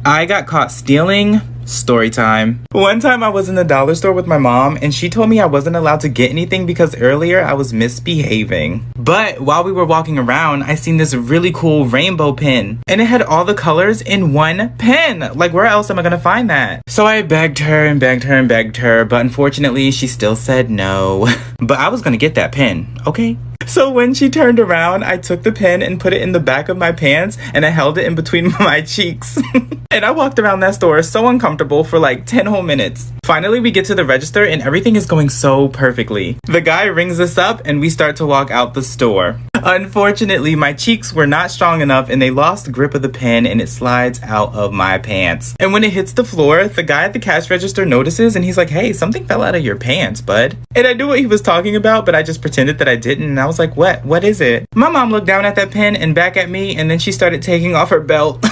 I got caught stealing. Story time. One time I was in the dollar store with my mom and she told me I wasn't allowed to get anything because earlier I was misbehaving. But while we were walking around, I seen this really cool rainbow pen and it had all the colors in one pen. Like, where else am I gonna find that? So I begged her and begged her and begged her, but unfortunately she still said no. But I was gonna get that pen, okay? So when she turned around, I took the pen and put it in the back of my pants and I held it in between my cheeks. And I walked around that store so uncomfortable for like 10 whole minutes. Finally, we get to the register and everything is going so perfectly. The guy rings us up and we start to walk out the store. Unfortunately, my cheeks were not strong enough and they lost grip of the pen and it slides out of my pants. And when it hits the floor, the guy at the cash register notices and he's like, "Hey, something fell out of your pants, bud." And I knew what he was talking about, but I just pretended that I didn't and I was like, what is it? My mom looked down at that pen and back at me and then she started taking off her belt.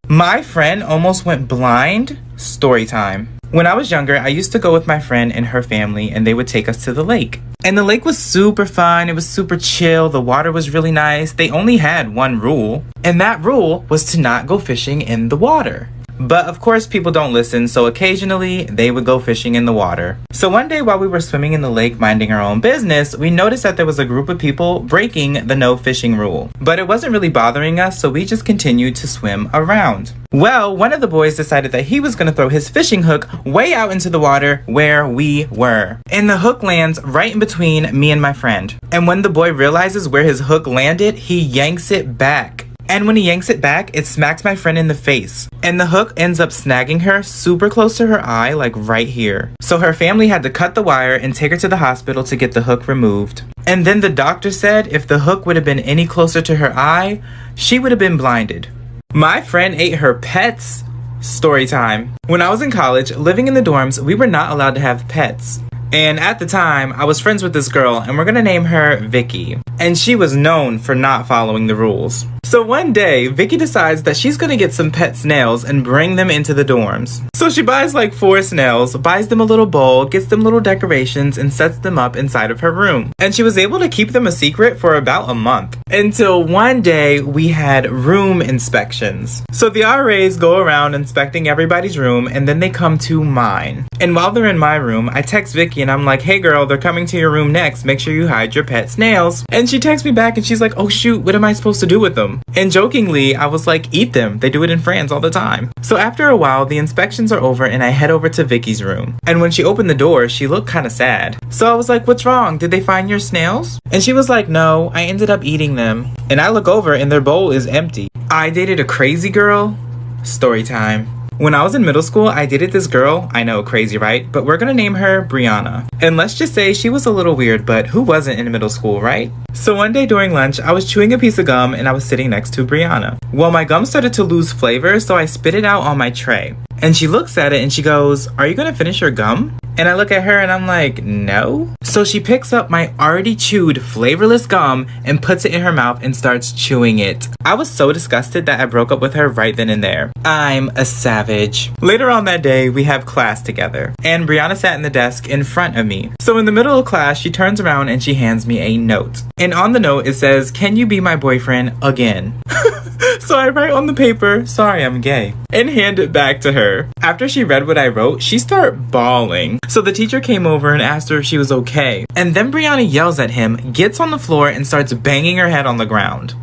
My friend almost went blind. Story time. When I was younger, I used to go with my friend and her family and they would take us to the lake. And the lake was super fun. It was super chill. The water was really nice. They only had one rule, and that rule was to not go fishing in the water. But of course people don't listen, so occasionally they would go fishing in the water. So one day while we were swimming in the lake minding our own business, we noticed that there was a group of people breaking the no fishing rule. But it wasn't really bothering us, so we just continued to swim around. Well, one of the boys decided that he was going to throw his fishing hook way out into the water where we were. And the hook lands right in between me and my friend. And when the boy realizes where his hook landed, he yanks it back. And when he yanks it back, it smacks my friend in the face. And the hook ends up snagging her super close to her eye, like right here. So her family had to cut the wire and take her to the hospital to get the hook removed. And then the doctor said if the hook would have been any closer to her eye, she would have been blinded. My friend ate her pets. Story time. When I was in college, living in the dorms, we were not allowed to have pets. And at the time, I was friends with this girl and we're gonna name her Vicky. And she was known for not following the rules. So one day, Vicky decides that she's gonna get some pet snails and bring them into the dorms. So she buys like 4 snails, buys them a little bowl, gets them little decorations, and sets them up inside of her room. And she was able to keep them a secret for about a month. Until one day, we had room inspections. So the RAs go around inspecting everybody's room and then they come to mine. And while they're in my room, I text Vicky and I'm like, "Hey girl, they're coming to your room next. Make sure you hide your pet snails." And she texts me back and she's like, "Oh shoot, what am I supposed to do with them?" And jokingly, I was like, "Eat them. They do it in France all the time." So after a while, the inspections are over and I head over to Vicky's room. And when she opened the door, she looked kind of sad. So I was like, "What's wrong? Did they find your snails?" And she was like, "No, I ended up eating them." And I look over and their bowl is empty. I dated a crazy girl. Story time. When I was in middle school, I dated this girl. I know, crazy, right? But we're gonna name her Brianna. And let's just say she was a little weird, but who wasn't in middle school, right? So one day during lunch, I was chewing a piece of gum and I was sitting next to Brianna. Well, my gum started to lose flavor, so I spit it out on my tray. And she looks at it and she goes, "Are you gonna finish your gum?" And I look at her and I'm like, "No." So she picks up my already chewed flavorless gum and puts it in her mouth and starts chewing it. I was so disgusted that I broke up with her right then and there. I'm a savage. Later on that day, we have class together. And Brianna sat in the desk in front of me. So in the middle of class, she turns around and she hands me a note. And on the note, it says, "Can you be my boyfriend again?" So I write on the paper, "Sorry, I'm gay," and hand it back to her. After she read what I wrote, she started bawling. So the teacher came over and asked her if she was okay. And then Brianna yells at him, gets on the floor, and starts banging her head on the ground.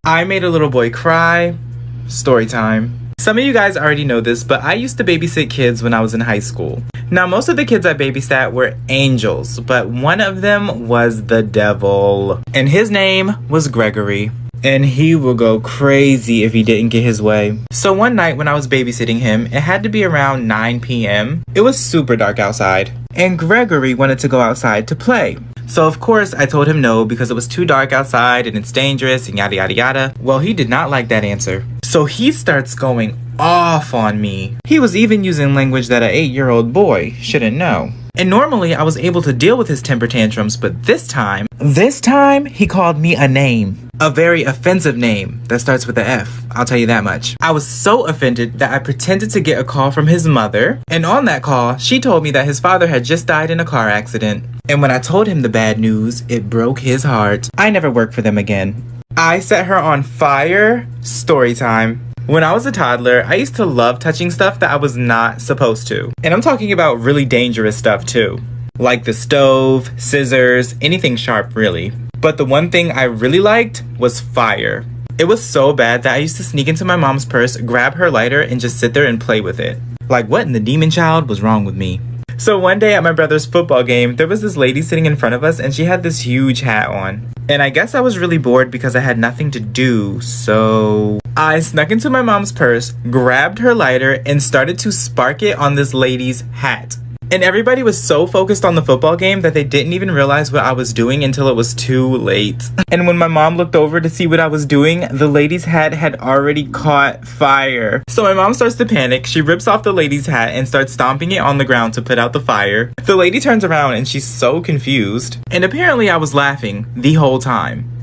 I made a little boy cry. Story time. Some of you guys already know this, but I used to babysit kids when I was in high school. Now, most of the kids I babysat were angels, but one of them was the devil. And his name was Gregory. And he would go crazy if he didn't get his way. So one night when I was babysitting him, it had to be around 9 p.m. It was super dark outside. And Gregory wanted to go outside to play. So of course I told him no because it was too dark outside and it's dangerous and yada yada yada. Well, he did not like that answer. So he starts going off on me. He was even using language that an 8-year-old boy shouldn't know. And normally I was able to deal with his temper tantrums, but this time he called me a name. A very offensive name that starts with an F, I'll tell you that much. I was so offended that I pretended to get a call from his mother. And on that call, she told me that his father had just died in a car accident. And when I told him the bad news, it broke his heart. I never worked for them again. I set her on fire. Story time. When I was a toddler, I used to love touching stuff that I was not supposed to. And I'm talking about really dangerous stuff too. Like the stove, scissors, anything sharp really. But the one thing I really liked was fire. It was so bad that I used to sneak into my mom's purse, grab her lighter, and just sit there and play with it. Like, what in the demon child was wrong with me? So one day at my brother's football game, there was this lady sitting in front of us and she had this huge hat on. And I guess I was really bored because I had nothing to do, so I snuck into my mom's purse, grabbed her lighter, and started to spark it on this lady's hat. And everybody was so focused on the football game that they didn't even realize what I was doing until it was too late. And when my mom looked over to see what I was doing, the lady's hat had already caught fire. So my mom starts to panic. She rips off the lady's hat and starts stomping it on the ground to put out the fire. The lady turns around and she's so confused. And apparently I was laughing the whole time.